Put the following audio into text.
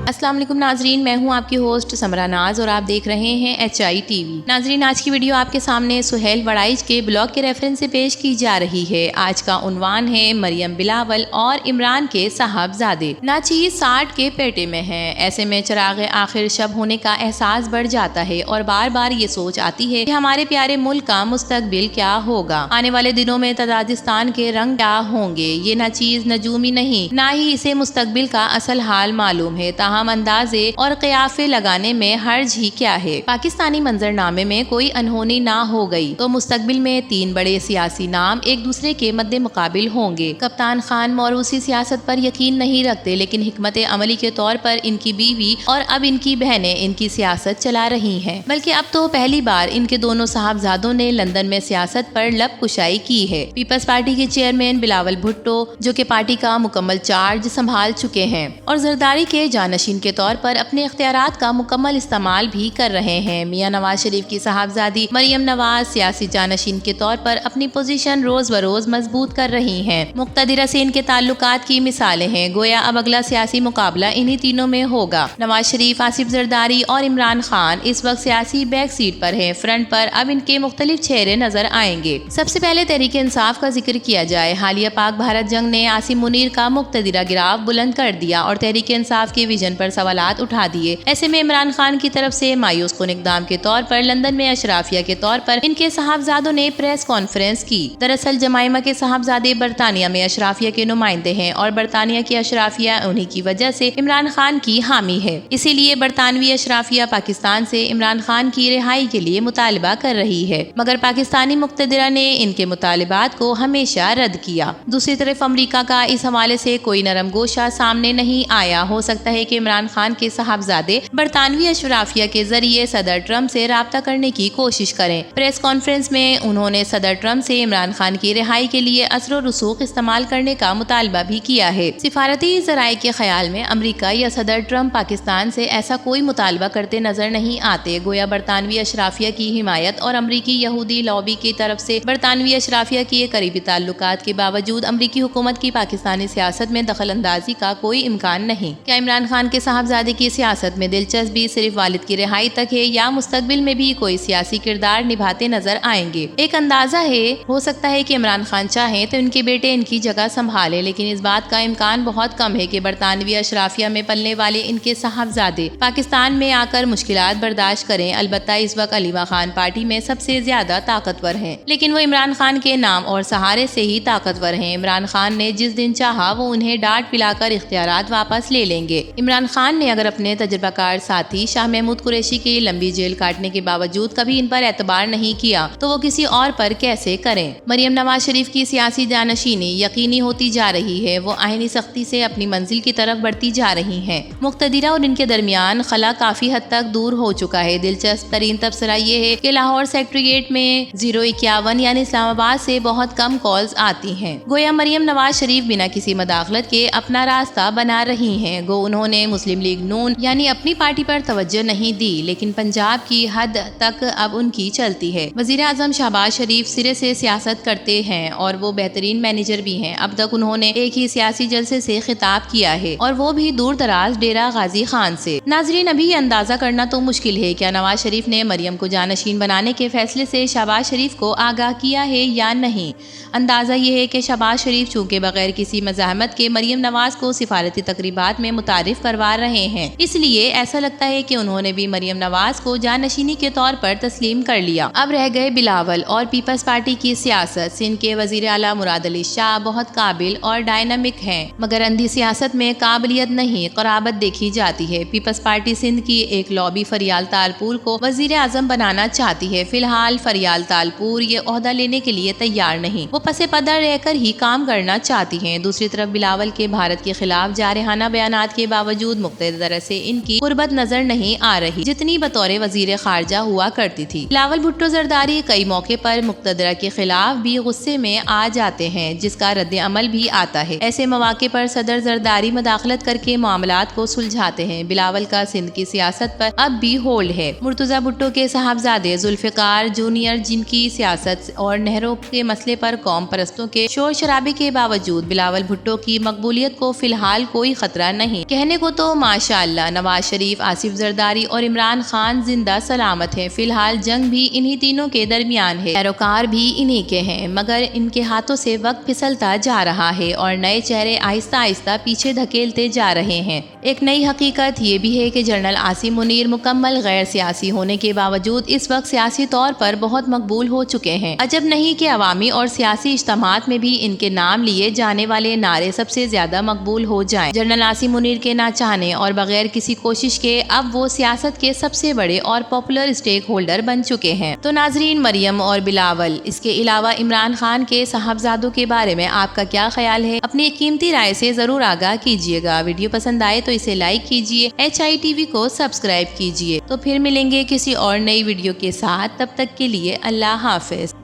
السلام علیکم ناظرین، میں ہوں آپ کی ہوسٹ سمرا ناز اور آپ دیکھ رہے ہیں HI TV۔ ناظرین، آج کی ویڈیو آپ کے سامنے سہیل وڑائچ کے بلاگ کے ریفرنس سے پیش کی جا رہی ہے۔ آج کا عنوان ہے مریم بلاول اور عمران کے صاحبزادے۔ ناچیز 60 کے پیٹے میں ہیں، ایسے میں چراغ آخر شب ہونے کا احساس بڑھ جاتا ہے اور بار بار یہ سوچ آتی ہے کہ ہمارے پیارے ملک کا مستقبل کیا ہوگا، آنے والے دنوں میں تاجکستان کے رنگ کیا ہوں گے۔ یہ ناچیز نجومی نہیں، نہ ہی اسے مستقبل کا اصل حال معلوم ہے، تاہم اندازے اور قیافے لگانے میں حرج ہی کیا ہے۔ پاکستانی منظرنامے میں کوئی انہونی نہ ہو گئی تو مستقبل میں 3 بڑے سیاسی نام ایک دوسرے کے مد مقابل ہوں گے۔ کپتان خان موروثی سیاست پر یقین نہیں رکھتے، لیکن حکمت عملی کے طور پر ان کی بیوی اور اب ان کی بہنیں ان کی سیاست چلا رہی ہیں، بلکہ اب تو پہلی بار ان کے دونوں صاحبزادوں نے لندن میں سیاست پر لب کشائی کی ہے۔ پیپلز پارٹی کے چیئرمین بلاول بھٹو، جو کہ پارٹی کا مکمل چارج سنبھال چکے ہیں اور زرداری کے جانشین کے طور پر اپنے اختیارات کا مکمل استعمال بھی کر رہے ہیں، میاں نواز شریف کی صاحبزادی مریم نواز سیاسی جانشین کے طور پر اپنی پوزیشن روز بروز مضبوط کر رہی ہیں۔ مقتدرہ سے ان کے تعلقات کی مثالیں ہیں، گویا اب اگلا سیاسی مقابلہ انہی تینوں میں ہوگا۔ نواز شریف، آصف زرداری اور عمران خان اس وقت سیاسی بیک سیٹ پر ہیں، فرنٹ پر اب ان کے مختلف چہرے نظر آئیں گے۔ سب سے پہلے تحریک انصاف کا ذکر کیا جائے۔ حالیہ پاک بھارت جنگ نے عاصم منیر کا مقتدرہ گراف بلند کر دیا اور تحریک انصاف کے ویژن پر سوالات اٹھا دیے۔ ایسے میں عمران خان کی طرف سے مایوس کن اقدام کے طور پر لندن میں اشرافیہ کے طور پر ان کے صاحبزادوں نے پریس کانفرنس کی۔ دراصل جمائمہ کے صاحبزادے برطانیہ میں اشرافیہ کے نمائندے ہیں اور برطانیہ کی اشرافیہ انہی کی وجہ سے عمران خان کی حامی ہے، اسی لیے برطانوی اشرافیہ پاکستان سے عمران خان کی رہائی کے لیے مطالبہ کر رہی ہے، مگر پاکستانی مقتدرہ نے ان کے مطالبات کو ہمیشہ رد کیا۔ دوسری طرف امریکہ کا اس حوالے سے کوئی نرم گوشہ سامنے نہیں آیا۔ ہو سکتا ہے کہ عمران خان کے صاحبزادے برطانوی اشرافیہ کے ذریعے صدر ٹرمپ سے رابطہ کرنے کی کوشش کریں۔ پریس کانفرنس میں انہوں نے صدر ٹرمپ سے عمران خان کی رہائی کے لیے اثر و رسوخ استعمال کرنے کا مطالبہ بھی کیا ہے۔ سفارتی ذرائع کے خیال میں امریکہ یا صدر ٹرمپ پاکستان سے ایسا کوئی مطالبہ کرتے نظر نہیں آتے، گویا برطانوی اشرافیہ کی حمایت اور امریکی یہودی لابی کی طرف سے برطانوی اشرافیہ کی قریبی تعلقات کے باوجود امریکی حکومت کی پاکستانی سیاست میں دخل اندازی کا کوئی امکان نہیں۔ کیا عمران خان کے صاحبزادے کی سیاست میں دلچسپی صرف والد کی رہائی تک ہے یا مستقبل میں بھی کوئی سیاسی کردار نبھاتے نظر آئیں گے؟ ایک اندازہ ہے، ہو سکتا ہے کہ عمران خان چاہیں تو ان کے بیٹے ان کی جگہ سنبھالے، لیکن اس بات کا امکان بہت کم ہے کہ برطانوی اشرافیہ میں پلنے والے ان کے صاحبزادے پاکستان میں آ کر مشکلات برداشت کریں۔ البتہ اس وقت علیمہ خان پارٹی میں سب سے زیادہ طاقتور ہیں، لیکن وہ عمران خان کے نام اور سہارے سے ہی طاقتور ہیں۔ عمران خان نے جس دن چاہا وہ انہیں ڈانٹ پلا کر اختیارات واپس لے لیں گے۔ عمران خان نے اگر اپنے تجربہ کار ساتھی شاہ محمود قریشی کی لمبی جیل کاٹنے کے باوجود کبھی ان پر اعتبار نہیں کیا تو وہ کسی اور پر کیسے کریں؟ مریم نواز شریف کی سیاسی جانشینی یقینی ہوتی جا رہی ہے، وہ آئینی سختی سے اپنی منزل کی طرف بڑھتی جا رہی ہیں۔ مقتدرہ اور ان کے درمیان خلا کافی حد تک دور ہو چکا ہے۔ دلچسپ ترین تبصرہ یہ ہے کہ لاہور سیکریٹریٹ میں 051 یعنی اسلام آباد سے بہت کم کالز آتی ہیں، گویا مریم نواز شریف بنا کسی مداخلت کے اپنا راستہ بنا رہی ہیں۔ گو انہوں نے مسلم لیگ نون یعنی اپنی پارٹی پر توجہ نہیں دی، لیکن پنجاب کی حد تک اب ان کی چلتی ہے۔ وزیر اعظم شہباز شریف سرے سے سیاست کرتے ہیں اور وہ بہترین مینیجر بھی ہیں۔ اب تک انہوں نے ایک ہی سیاسی جلسے سے خطاب کیا ہے اور وہ بھی دور دراز ڈیرہ غازی خان سے۔ ناظرین، ابھی یہ اندازہ کرنا تو مشکل ہے کیا نواز شریف نے مریم کو جانشین بنانے کے فیصلے سے شہباز شریف کو آگاہ کیا ہے یا نہیں۔ اندازہ یہ ہے کہ شہباز شریف چونکہ بغیر کسی مزاحمت کے مریم نواز کو سفارتی تقریبات میں متعارف کروا رہے ہیں، اس لیے ایسا لگتا ہے کہ انہوں نے بھی مریم نواز کو جانشینی کے طور پر تسلیم کر لیا۔ اب رہ گئے بلاول اور پیپلز پارٹی کی سیاست۔ سندھ کے وزیر اعلیٰ مراد علی شاہ بہت قابل اور ڈائنامک ہیں، مگر اندھی سیاست میں قابلیت نہیں قرابت دیکھی جاتی ہے۔ پیپلز پارٹی سندھ کی ایک لابی فریال تالپور کو وزیر اعظم بنانا چاہتی ہے۔ فی الحال فریال تالپور یہ عہدہ لینے کے لیے تیار نہیں، وہ پس پردہ رہ کر ہی کام کرنا چاہتی ہیں۔ دوسری طرف بلاول کے بھارت کے خلاف جارحانہ بیانات کے باوجود مقتدرہ سے ان کی قربت نظر نہیں آ رہی جتنی بطور وزیر خارجہ ہوا کرتی تھی۔ بلاول بھٹو زرداری کئی موقع پر مقتدرہ کے خلاف بھی غصے میں آ جاتے ہیں، جس کا رد عمل بھی آتا ہے۔ ایسے مواقع پر صدر زرداری مداخلت کر کے معاملات کو سلجھاتے ہیں۔ بلاول کا سندھ کی سیاست پر اب بھی ہولڈ ہے۔ مرتضی بھٹو کے صاحبزادے ذوالفقار جونیئر، جن کی سیاست اور نہروں کے مسئلے پر قوم پرستوں کے شور شرابے کے باوجود بلاول بھٹو کی مقبولیت کو فی الحال کوئی خطرہ نہیں۔ کہنے کو تو ماشاءاللہ نواز شریف، آصف زرداری اور عمران خان زندہ سلامت ہیں۔ فی الحال جنگ بھی انہی تینوں کے درمیان ہے، پیروکار بھی انہی کے ہیں، مگر ان کے ہاتھوں سے وقت پھسلتا جا رہا ہے اور نئے چہرے آہستہ آہستہ پیچھے دھکیلتے جا رہے ہیں۔ ایک نئی حقیقت یہ بھی ہے کہ جنرل عاصم منیر مکمل غیر سیاسی ہونے کے باوجود اس وقت سیاسی طور پر بہت مقبول ہو چکے ہیں۔ عجب نہیں کہ عوامی اور سیاسی اجتماعات میں بھی ان کے نام لیے جانے والے نعرے سب سے زیادہ مقبول ہو جائیں۔ جنرل عاصم منیر کے نہ چاہنے اور بغیر کسی کوشش کے اب وہ سیاست کے سب سے بڑے اور پاپولر اسٹیک ہولڈر بن چکے ہیں۔ تو ناظرین، مریم اور بلاول، اس کے علاوہ عمران خان کے صاحبزادوں کے بارے میں آپ کا کیا خیال ہے؟ اپنی قیمتی رائے سے ضرور آگاہ کیجیے گا۔ ویڈیو پسند آئے تو اسے لائک کیجیے، HI TV کو سبسکرائب کیجیے۔ تو پھر ملیں گے کسی اور نئی ویڈیو کے ساتھ، تب تک کے لیے اللہ حافظ۔